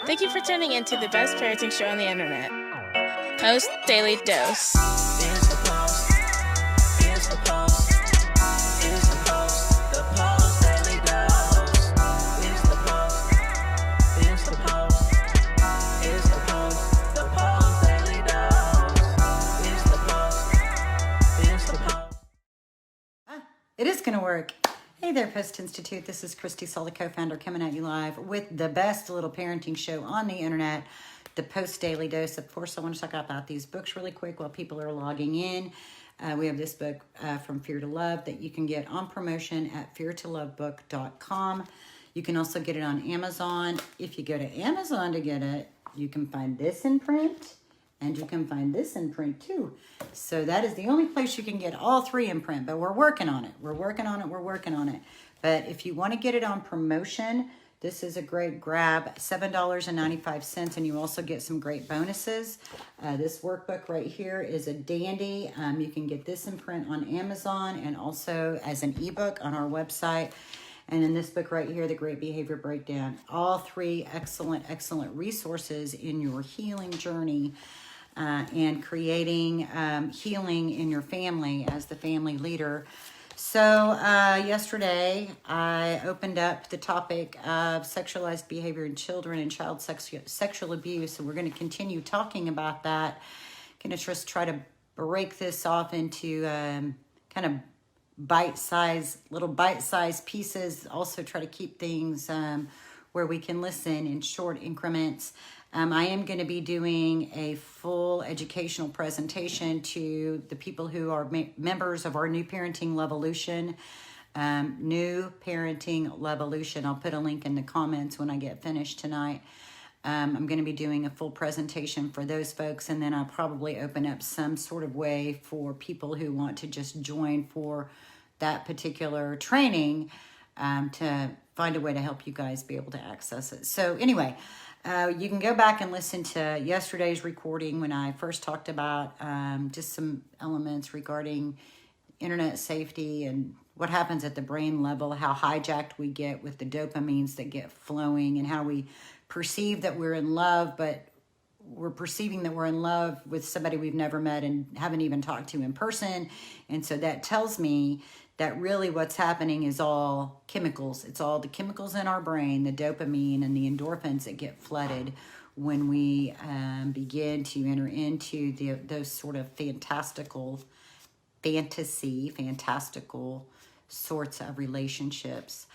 Thank you for tuning in to the best parenting show on the internet, Post Daily Dose. It's the Post. It's the Post. It's the Post. The Post Daily Dose. It's the Post. It's the Post. It's the Post. The Post Daily Dose. It's the Post. It's the Post. It is going to work. Hey there, Post+Institute. This is Kristi, Saul, the co-founder, coming at you live with the best little parenting show on the internet, the Post Daily Dose. Of course, I want to talk about these books really quick while people are logging in. We have this book from Fear to Love that you can get on promotion at feartolovebook.com. You can also get it on Amazon. If you go to Amazon to get it, you can find this in print. And you can find this in print too. So that is the only place you can get all three in print. But we're working on it. We're working on it. But if you want to get it on promotion, this is a great grab. $7.95. And you also get some great bonuses. This workbook right here is a dandy. You can get this in print on Amazon and also as an ebook on our website. And in this book right here, The Great Behavior Breakdown. All three excellent resources in your healing journey. And creating healing in your family as the family leader. So yesterday, I opened up the topic of sexualized behavior in children and child sexual abuse. And we're going to continue talking about that. Going to just try to break this off into kind of little bite-sized pieces. Also try to keep things where we can listen in short increments. I am going to be doing a full educational presentation to the people who are members of our New Parenting Levolution. New Parenting Levolution. I'll put a link in the comments when I get finished tonight. I'm going to be doing a full presentation for those folks, and then I'll probably open up some sort of way for people who want to just join for that particular training to find a way to help you guys be able to access it. So anyway, you can go back and listen to yesterday's recording when I first talked about just some elements regarding internet safety and what happens at the brain level, how hijacked we get with the dopamines that get flowing, and how we perceive that we're in love, but we're perceiving that we're in love with somebody we've never met and haven't even talked to in person. And so that tells me that really what's happening is all chemicals. It's all the chemicals in our brain, the dopamine and the endorphins that get flooded when we begin to enter into those sort of fantastical sorts of relationships.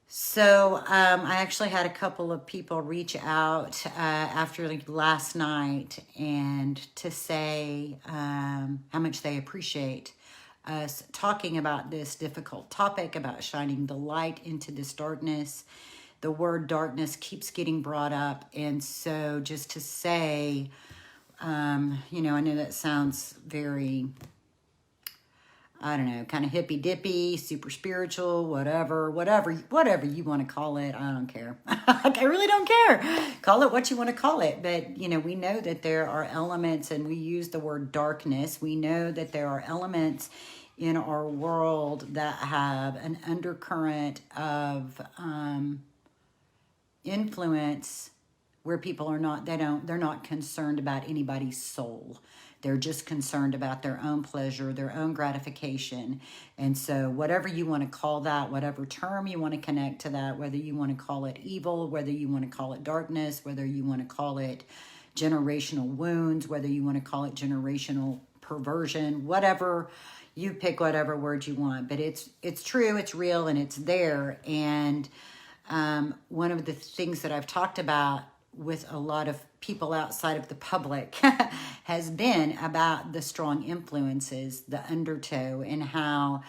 So I actually had a couple of people reach out after last night and to say how much they appreciate us talking about this difficult topic, about shining the light into this darkness. The word darkness keeps getting brought up. And so just to say, I know that sounds very, I don't know, kind of hippy-dippy, super spiritual, whatever you want to call it. I don't care. I really don't care. Call it what you want to call it. But, we know that there are elements, and we use the word darkness. We know that there are elements in our world that have an undercurrent of influence where people are not, they're not concerned about anybody's soul. They're just concerned about their own pleasure, their own gratification. And so whatever you want to call that, whatever term you want to connect to that, whether you want to call it evil, whether you want to call it darkness, whether you want to call it generational wounds, whether you want to call it generational perversion, whatever, you pick whatever word you want. But it's true, it's real, and it's there. And one of the things that I've talked about with a lot of people outside of the public has been about the strong influences, the undertow, and how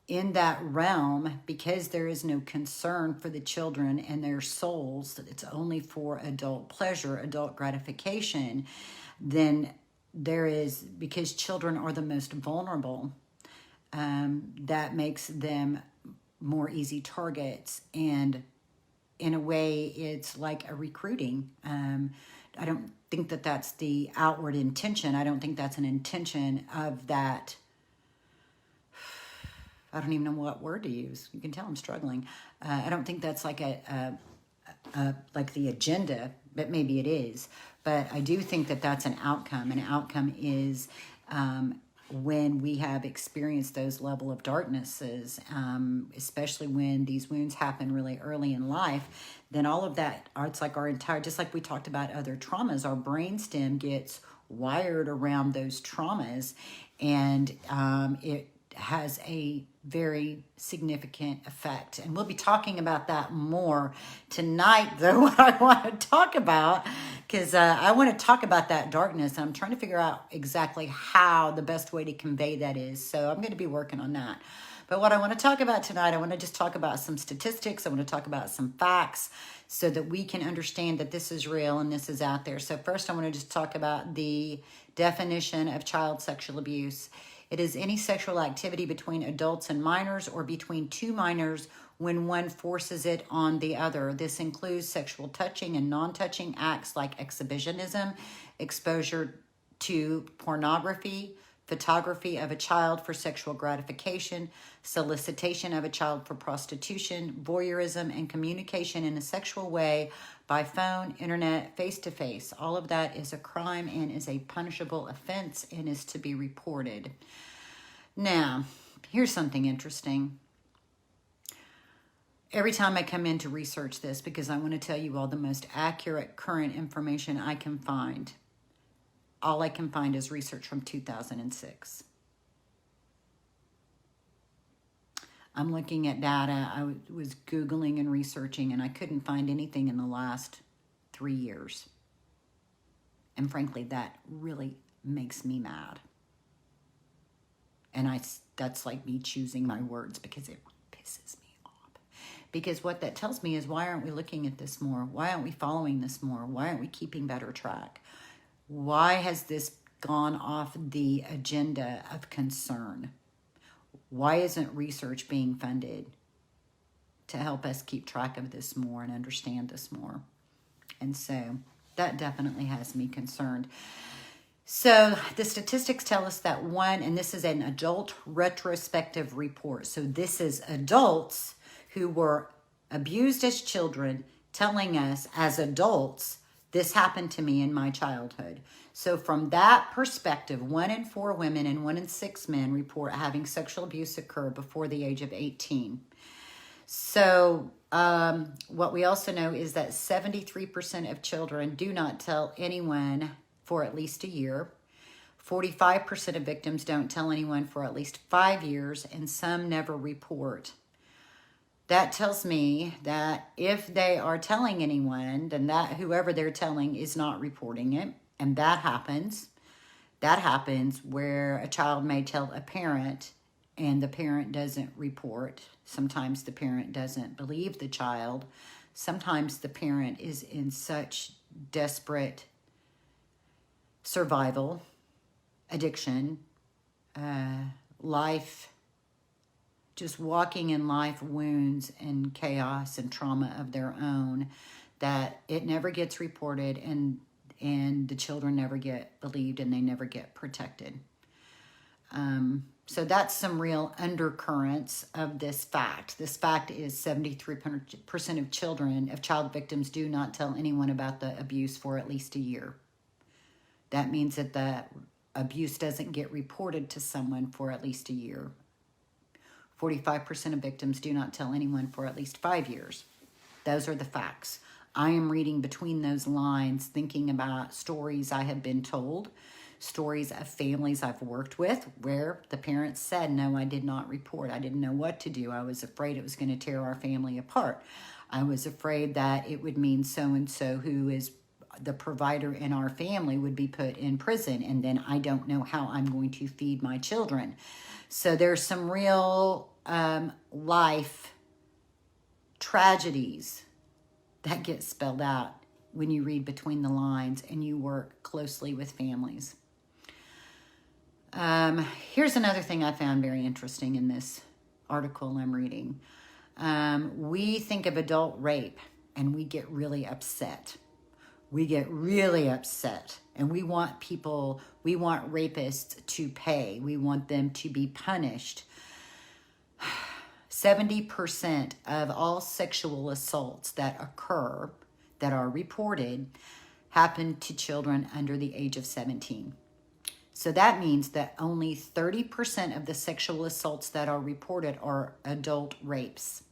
in that realm, because there is no concern for the children and their souls, it's only for adult pleasure, adult gratification, then there is, because children are the most vulnerable, that makes them more easy targets. And in a way, it's like a recruiting. I don't think that that's the outward intention. I don't think that's an intention of that. I don't even know what word to use. You can tell I'm struggling. I don't think that's like like the agenda, but maybe it is. But I do think that that's an outcome. An outcome is when we have experienced those level of darknesses, especially when these wounds happen really early in life, then all of that, it's like our entire, just like we talked about other traumas, our brainstem gets wired around those traumas, and it has a very significant effect. And we'll be talking about that more tonight, though, what I want to talk about, because I want to talk about that darkness, and I'm trying to figure out exactly how the best way to convey that is. So I'm going to be working on that. But what I want to talk about tonight, I want to just talk about some statistics. I want to talk about some facts so that we can understand that this is real and this is out there. So first, I want to just talk about the definition of child sexual abuse. It is any sexual activity between adults and minors or between two minors when one forces it on the other. This includes sexual touching and non-touching acts like exhibitionism, exposure to pornography, photography of a child for sexual gratification, solicitation of a child for prostitution, voyeurism, and communication in a sexual way by phone, internet, face-to-face. All of that is a crime and is a punishable offense and is to be reported. Now, here's something interesting. Every time I come in to research this, because I want to tell you all the most accurate current information I can find, all I can find is research from 2006. I'm looking at data. I was Googling and researching, and I couldn't find anything in the last 3 years. And frankly, that really makes me mad. And that's like me choosing my words because it pisses me off. Because what that tells me is, why aren't we looking at this more? Why aren't we following this more? Why aren't we keeping better track? Why has this gone off the agenda of concern? Why isn't research being funded to help us keep track of this more and understand this more? And so that definitely has me concerned. So the statistics tell us that and this is an adult retrospective report. So this is adults who were abused as children telling us as adults, this happened to me in my childhood. So from that perspective, 1 in 4 women and 1 in 6 men report having sexual abuse occur before the age of 18. So what we also know is that 73% of children do not tell anyone for at least a year. 45% of victims don't tell anyone for at least 5 years, and some never report. That tells me that if they are telling anyone, then that whoever they're telling is not reporting it. And that happens. That happens where a child may tell a parent and the parent doesn't report. Sometimes the parent doesn't believe the child. Sometimes the parent is in such desperate survival, addiction, life, just walking in life wounds and chaos and trauma of their own, that it never gets reported, and the children never get believed and they never get protected. So that's some real undercurrents of this fact. This fact is 73% of child victims do not tell anyone about the abuse for at least a year. That means that the abuse doesn't get reported to someone for at least a year. 45% of victims do not tell anyone for at least 5 years. Those are the facts. I am reading between those lines, thinking about stories I have been told, stories of families I've worked with where the parents said, no, I did not report. I didn't know what to do. I was afraid it was going to tear our family apart. I was afraid that it would mean so-and-so who is the provider in our family would be put in prison, and then I don't know how I'm going to feed my children. So there's some real life tragedies that get spelled out when you read between the lines and you work closely with families. Here's another thing I found very interesting in this article I'm reading. We think of adult rape and we get really upset. We get really upset, and we want rapists to pay. We want them to be punished. 70% of all sexual assaults that occur, that are reported, happen to children under the age of 17. So that means that only 30% of the sexual assaults that are reported are adult rapes.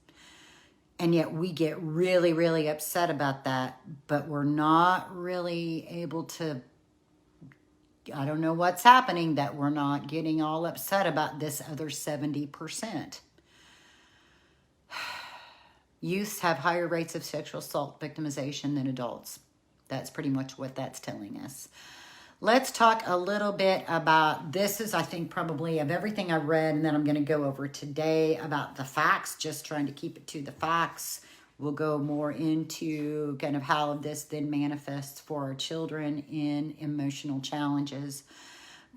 And yet we get really, really upset about that, but we're not really able to, I don't know what's happening that we're not getting all upset about this other 70%. Youths have higher rates of sexual assault victimization than adults. That's pretty much what that's telling us. Let's talk a little bit about, this is, I think, probably of everything I've read and that I'm going to go over today about the facts, just trying to keep it to the facts. We'll go more into kind of how this then manifests for our children in emotional challenges.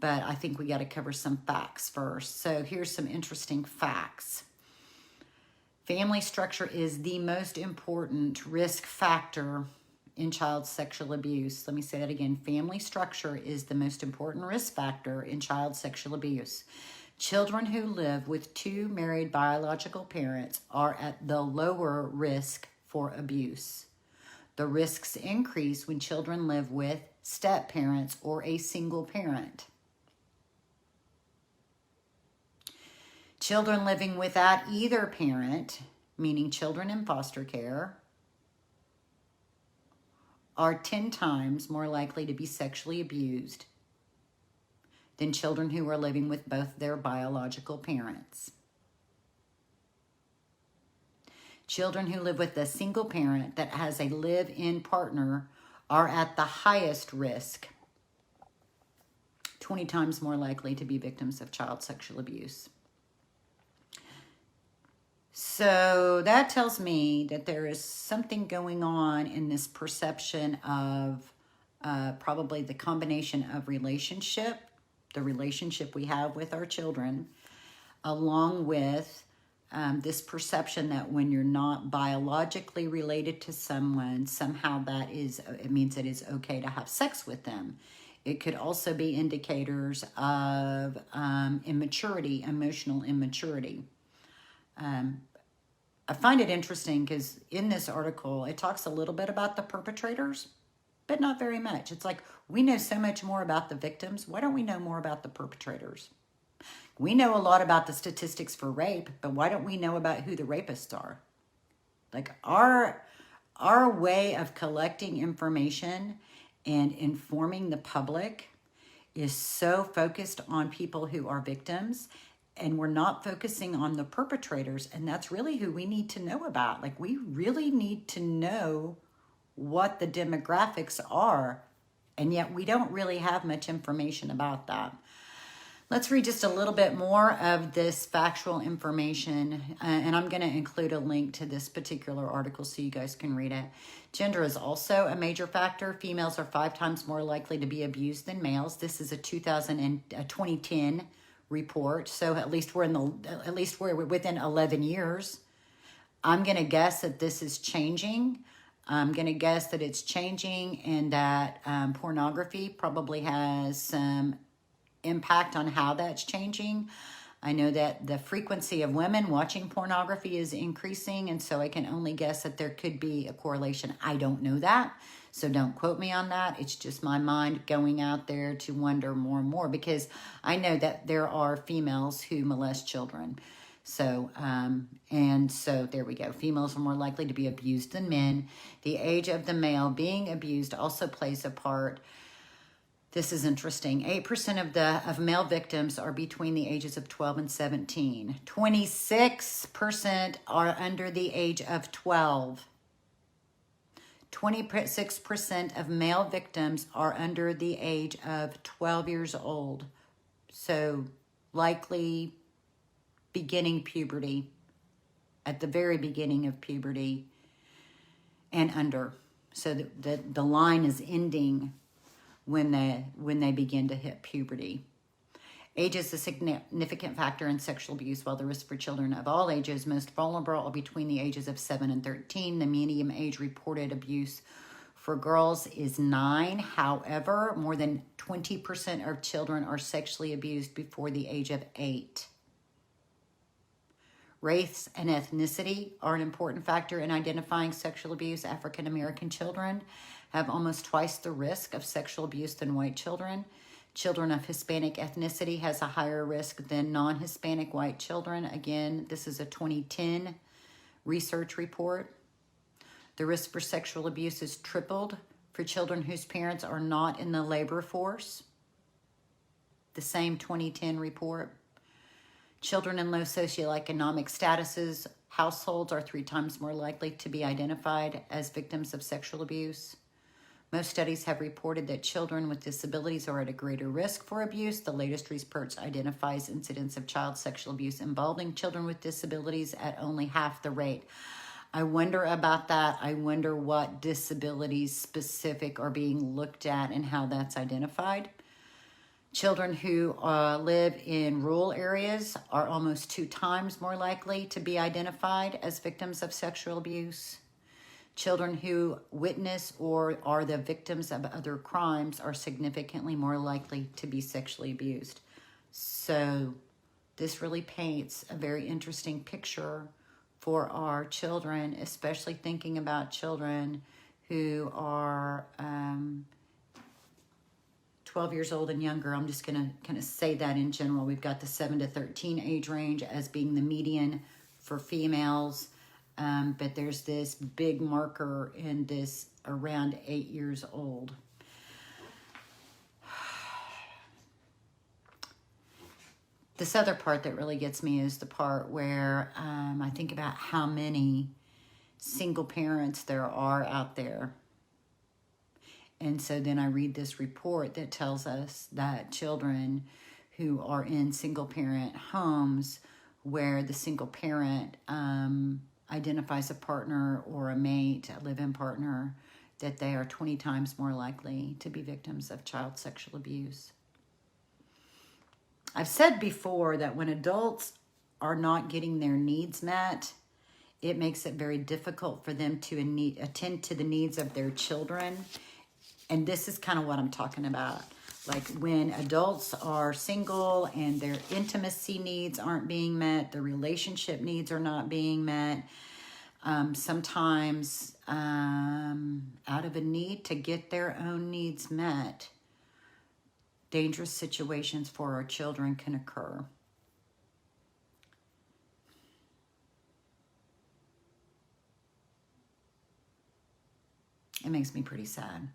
But I think we got to cover some facts first. So here's some interesting facts. Family structure is the most important risk factor in child sexual abuse. Let me say that again. Family structure is the most important risk factor in child sexual abuse. Children who live with two married biological parents are at the lower risk for abuse. The risks increase when children live with step parents or a single parent. Children living without either parent, meaning children in foster care, are 10 times more likely to be sexually abused than children who are living with both their biological parents. Children who live with a single parent that has a live-in partner are at the highest risk, 20 times more likely to be victims of child sexual abuse. So that tells me that there is something going on in this perception of probably the combination of the relationship we have with our children, along with this perception that when you're not biologically related to someone, somehow it means it is okay to have sex with them. It could also be indicators of immaturity, emotional immaturity. I find it interesting because in this article, it talks a little bit about the perpetrators, but not very much. It's like, we know so much more about the victims. Why don't we know more about the perpetrators? We know a lot about the statistics for rape, but why don't we know about who the rapists are? Like our way of collecting information and informing the public is so focused on people who are victims, and we're not focusing on the perpetrators, and that's really who we need to know about. Like, we really need to know what the demographics are, and yet we don't really have much information about that. Let's read just a little bit more of this factual information, and I'm going to include a link to this particular article so you guys can read it. Gender is also a major factor. Females are 5 times more likely to be abused than males. This is a 2010 report, so at least we're within 11 years. I'm going to guess that this is changing. I'm going to guess that it's changing, and that pornography probably has some impact on how that's changing. I know that the frequency of women watching pornography is increasing, and so I can only guess that there could be a correlation. I don't know that, so don't quote me on that. It's just my mind going out there to wonder more and more, because I know that there are females who molest children. So, and so there we go. Females are more likely to be abused than men. The age of the male being abused also plays a part. This is interesting. 8% of male victims are between the ages of 12 and 17. 26% are under the age of 12. 26% of male victims are under the age of 12 years old. So likely beginning puberty, at the very beginning of puberty and under. So the line is ending when they begin to hit puberty. Age is a significant factor in sexual abuse, while the risk for children of all ages most vulnerable are between the ages of 7 and 13. The median age reported abuse for girls is 9. However, more than 20% of children are sexually abused before the age of 8. Race and ethnicity are an important factor in identifying sexual abuse. African American children have almost twice the risk of sexual abuse than white children. Children of Hispanic ethnicity has a higher risk than non-Hispanic white children. Again, this is a 2010 research report. The risk for sexual abuse is tripled for children whose parents are not in the labor force. The same 2010 report. Children in low socioeconomic statuses, households are 3 times more likely to be identified as victims of sexual abuse. Most studies have reported that children with disabilities are at a greater risk for abuse. The latest research identifies incidents of child sexual abuse involving children with disabilities at only half the rate. I wonder about that. I wonder what disabilities specific are being looked at and how that's identified. Children who live in rural areas are almost 2 times more likely to be identified as victims of sexual abuse. Children who witness or are the victims of other crimes are significantly more likely to be sexually abused. So this really paints a very interesting picture for our children, especially thinking about children who are 12 years old and younger. I'm just going to kind of say that in general. We've got the 7 to 13 age range as being the median for females. But there's this big marker in this around 8 years old. This other part that really gets me is the part where I think about how many single parents there are out there. And so then I read this report that tells us that children who are in single parent homes where the single parent identifies a partner or a mate, a live-in partner, that they are 20 times more likely to be victims of child sexual abuse. I've said before that when adults are not getting their needs met, it makes it very difficult for them to attend to the needs of their children. And this is kind of what I'm talking about. Like when adults are single and their intimacy needs aren't being met, the relationship needs are not being met, sometimes out of a need to get their own needs met, dangerous situations for our children can occur. It makes me pretty sad.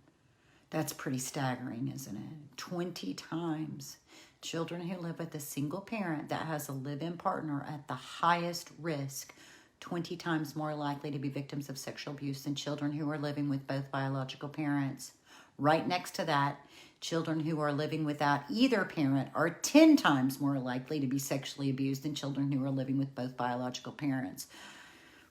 That's pretty staggering, isn't it? 20 times. Children who live with a single parent that has a live-in partner at the highest risk, 20 times more likely to be victims of sexual abuse than children who are living with both biological parents. Right next to that, children who are living without either parent are 10 times more likely to be sexually abused than children who are living with both biological parents.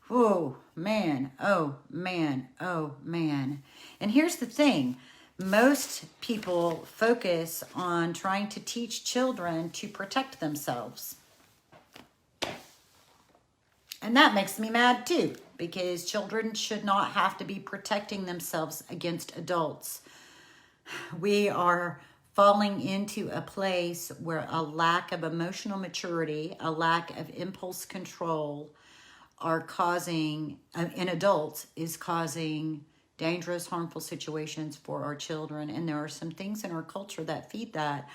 Oh, man. Oh, man. Oh, man. And here's the thing. Most people focus on trying to teach children to protect themselves. And that makes me mad too, because children should not have to be protecting themselves against adults. We are falling into a place where a lack of emotional maturity, a lack of impulse control are causing, in adults, is causing dangerous, harmful situations for our children. And there are some things in our culture that feed that.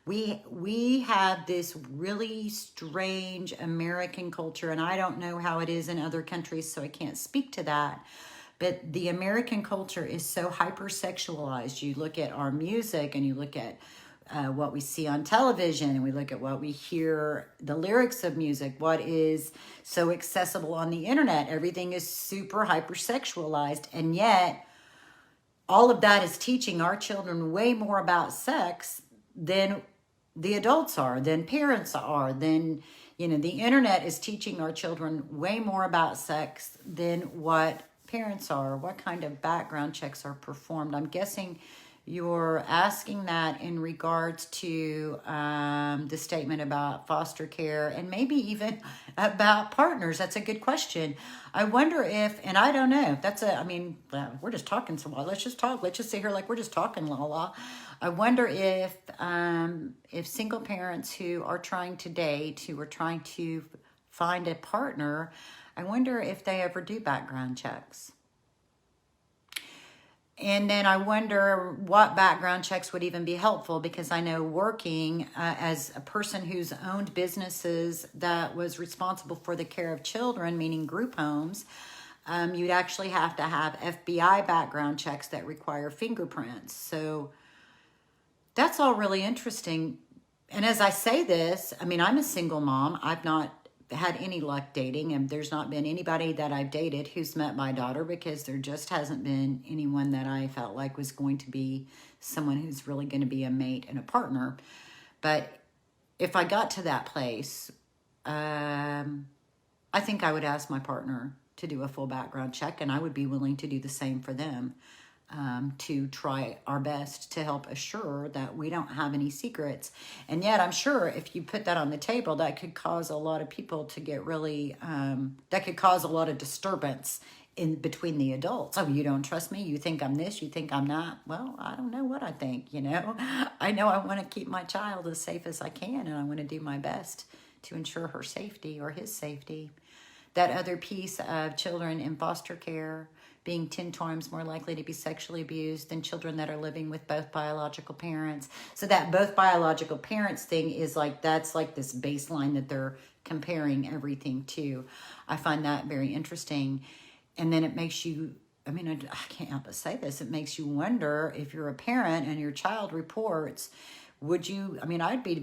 We have this really strange American culture, and I don't know how it is in other countries, so I can't speak to that. But the American culture is so hypersexualized. You look at our music and you look at what we see on television, and we look at what we hear, the lyrics of music, what is so accessible on the internet. Everything is super hypersexualized, and yet all of that is teaching our children way more about sex than the adults are, than parents are, than, the internet is teaching our children way more about sex than what parents are. What kind of background checks are performed? I'm guessing you're asking that in regards to the statement about foster care and maybe even about partners. That's a good question. I wonder if, and I don't know, we're just talking some, let's just talk. Let's just sit here like we're just talking, la. I wonder if single parents who are trying to date, who are trying to find a partner, I wonder if they ever do background checks. And then I wonder what background checks would even be helpful, because I know working as a person who's owned businesses that was responsible for the care of children, meaning group homes, you'd actually have to have FBI background checks that require fingerprints. So that's all really interesting. And as I say this, I mean, I'm a single mom. I've not had any luck dating, and there's not been anybody that I've dated who's met my daughter, because there just hasn't been anyone that I felt like was going to be someone who's really going to be a mate and a partner. But if I got to that place, I think I would ask my partner to do a full background check, and I would be willing to do the same for them, to try our best to help assure that we don't have any secrets. And yet I'm sure if you put that on the table, that could cause a lot of people to get really, that could cause a lot of disturbance in between the adults. Oh, you don't trust me? You think I'm this? You think I'm not? Well, I don't know what I think, you know. I know I want to keep my child as safe as I can, and I want to do my best to ensure her safety or his safety. That other piece of children in foster care being 10 times more likely to be sexually abused than children that are living with both biological parents. So that both biological parents thing is like, that's like this baseline that they're comparing everything to. I find that very interesting. And then it makes you, I mean, I can't help but say this, it makes you wonder, if you're a parent and your child reports, would you, I mean, I'd be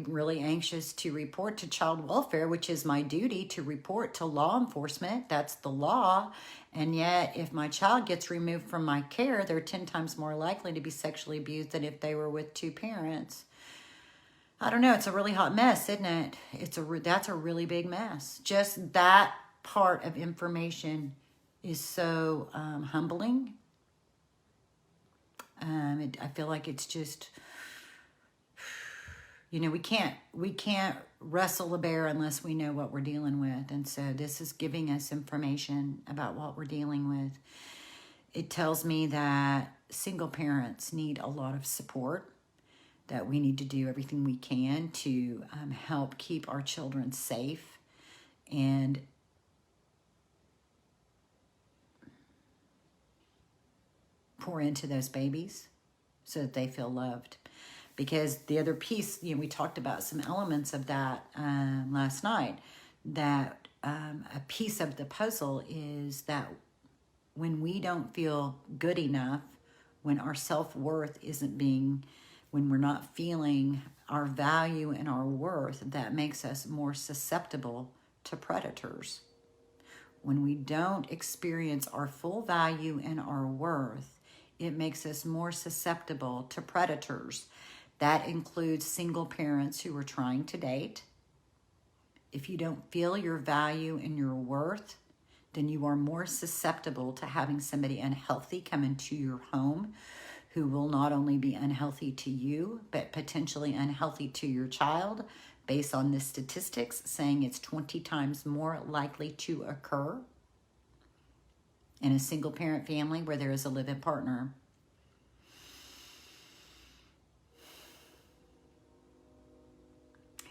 really anxious to report to child welfare, which is my duty to report to law enforcement. That's the law. And yet, if my child gets removed from my care, they're 10 times more likely to be sexually abused than if they were with two parents. I don't know. It's a really hot mess, isn't it? That's a really big mess. Just that part of information is so humbling. I feel like it's just, you know, we can't wrestle a bear unless we know what we're dealing with. And so this is giving us information about what we're dealing with. It tells me that single parents need a lot of support, that we need to do everything we can to help keep our children safe and pour into those babies so that they feel loved. Because the other piece, you know, we talked about some elements of that last night, that a piece of the puzzle is that when we don't feel good enough, when our self-worth isn't being, when we're not feeling our value and our worth, that makes us more susceptible to predators. When we don't experience our full value and our worth, it makes us more susceptible to predators. That includes single parents who are trying to date. If you don't feel your value and your worth, then you are more susceptible to having somebody unhealthy come into your home, who will not only be unhealthy to you, but potentially unhealthy to your child, based on the statistics saying it's 20 times more likely to occur in a single parent family where there is a live-in partner.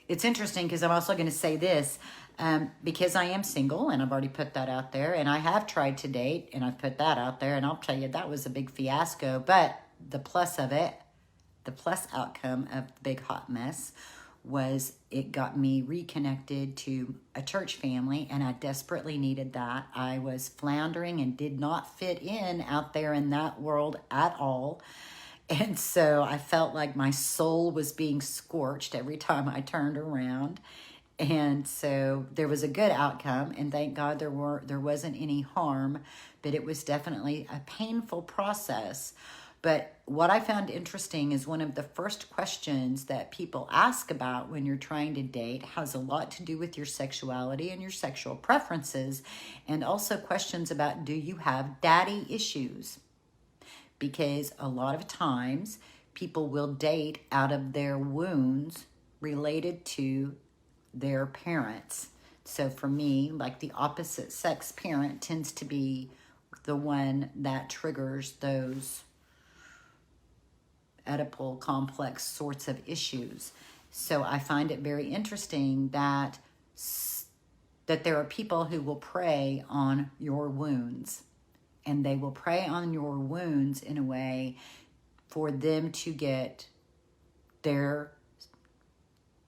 It's interesting because I'm also going to say this, because I am single, and I've already put that out there, and I have tried to date, and I've put that out there, and I'll tell you that was a big fiasco. But the plus of it, the plus outcome of the big hot mess, was it got me reconnected to a church family, and I desperately needed that. I was floundering and did not fit in out there in that world at all. And so I felt like my soul was being scorched every time I turned around. And so there was a good outcome, and thank God there wasn't any harm, but it was definitely a painful process. But what I found interesting is one of the first questions that people ask about when you're trying to date has a lot to do with your sexuality and your sexual preferences, and also questions about, do you have daddy issues? Because a lot of times people will date out of their wounds related to their parents. So for me, like, the opposite sex parent tends to be the one that triggers those Oedipal complex sorts of issues. So I find it very interesting that that there are people who will prey on your wounds, and they will prey on your wounds in a way for them to get their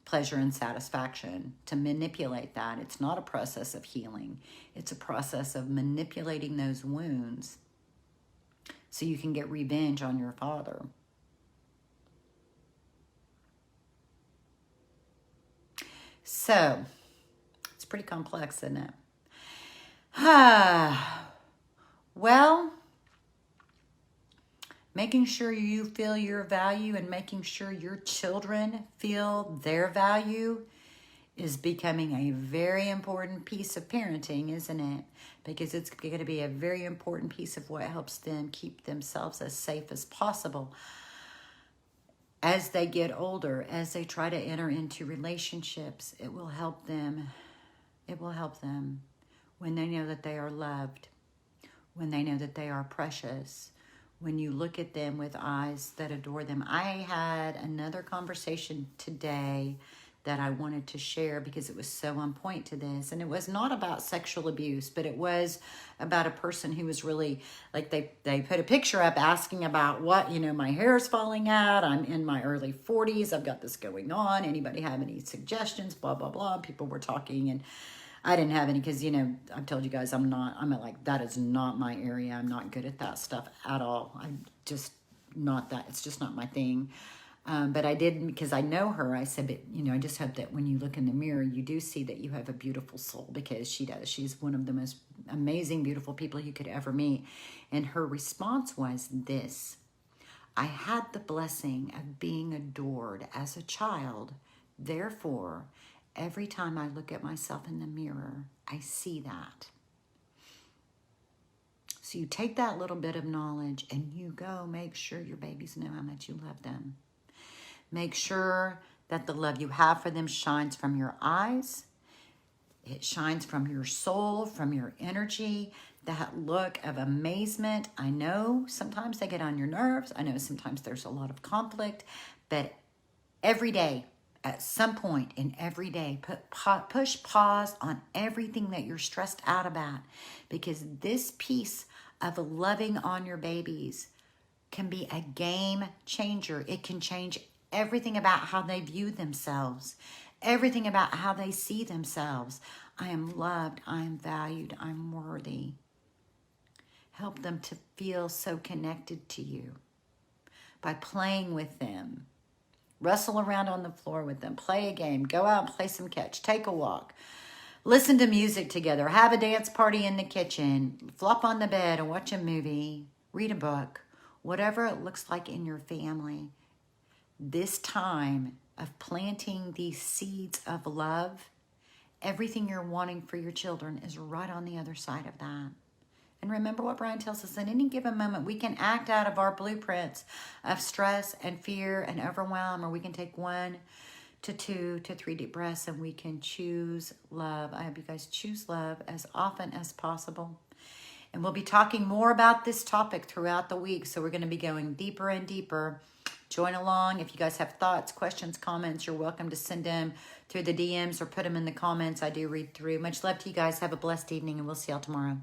pleasure and satisfaction, to manipulate that. It's not a process of healing. It's a process of manipulating those wounds so you can get revenge on your father. So, it's pretty complex, isn't it? Well, making sure you feel your value and making sure your children feel their value is becoming a very important piece of parenting, isn't it? Because it's going to be a very important piece of what helps them keep themselves as safe as possible as they get older, as they try to enter into relationships. It will help them. It will help them when they know that they are loved, when they know that they are precious, when you look at them with eyes that adore them. I had another conversation today that I wanted to share because it was so on point to this. And it was not about sexual abuse, but it was about a person who was really, like, they put a picture up asking about what, my hair is falling out. I'm in my early 40s. I've got this going on. Anybody have any suggestions? Blah, blah, blah. People were talking, and I didn't have any because, I've told you guys that is not my area. I'm not good at that stuff at all. I'm just not that. It's just not my thing. But I did, because I know her, I said, but, I just hope that when you look in the mirror, you do see that you have a beautiful soul, because she does. She's one of the most amazing, beautiful people you could ever meet. And her response was this: I had the blessing of being adored as a child. Therefore, every time I look at myself in the mirror, I see that. So you take that little bit of knowledge and you go make sure your babies know how much you love them. Make sure that the love you have for them shines from your eyes. It shines from your soul, from your energy, that look of amazement. I know sometimes they get on your nerves. I know sometimes there's a lot of conflict, but every day, at some point in every day, push pause on everything that you're stressed out about, because this piece of loving on your babies can be a game changer. It can change everything about how they view themselves, everything about how they see themselves. I am loved, I am valued, I'm worthy. Help them to feel so connected to you by playing with them. Wrestle around on the floor with them. Play a game. Go out and play some catch. Take a walk. Listen to music together. Have a dance party in the kitchen. Flop on the bed and watch a movie. Read a book. Whatever it looks like in your family. This time of planting these seeds of love, everything you're wanting for your children is right on the other side of that. And remember what Brian tells us: at any given moment, we can act out of our blueprints of stress and fear and overwhelm, or we can take 1 to 2 to 3 deep breaths and we can choose love. I hope you guys choose love as often as possible. And we'll be talking more about this topic throughout the week. So we're going to be going deeper and deeper. Join along. If you guys have thoughts, questions, comments, you're welcome to send them through the DMs or put them in the comments. I do read through. Much love to you guys. Have a blessed evening, and we'll see y'all tomorrow.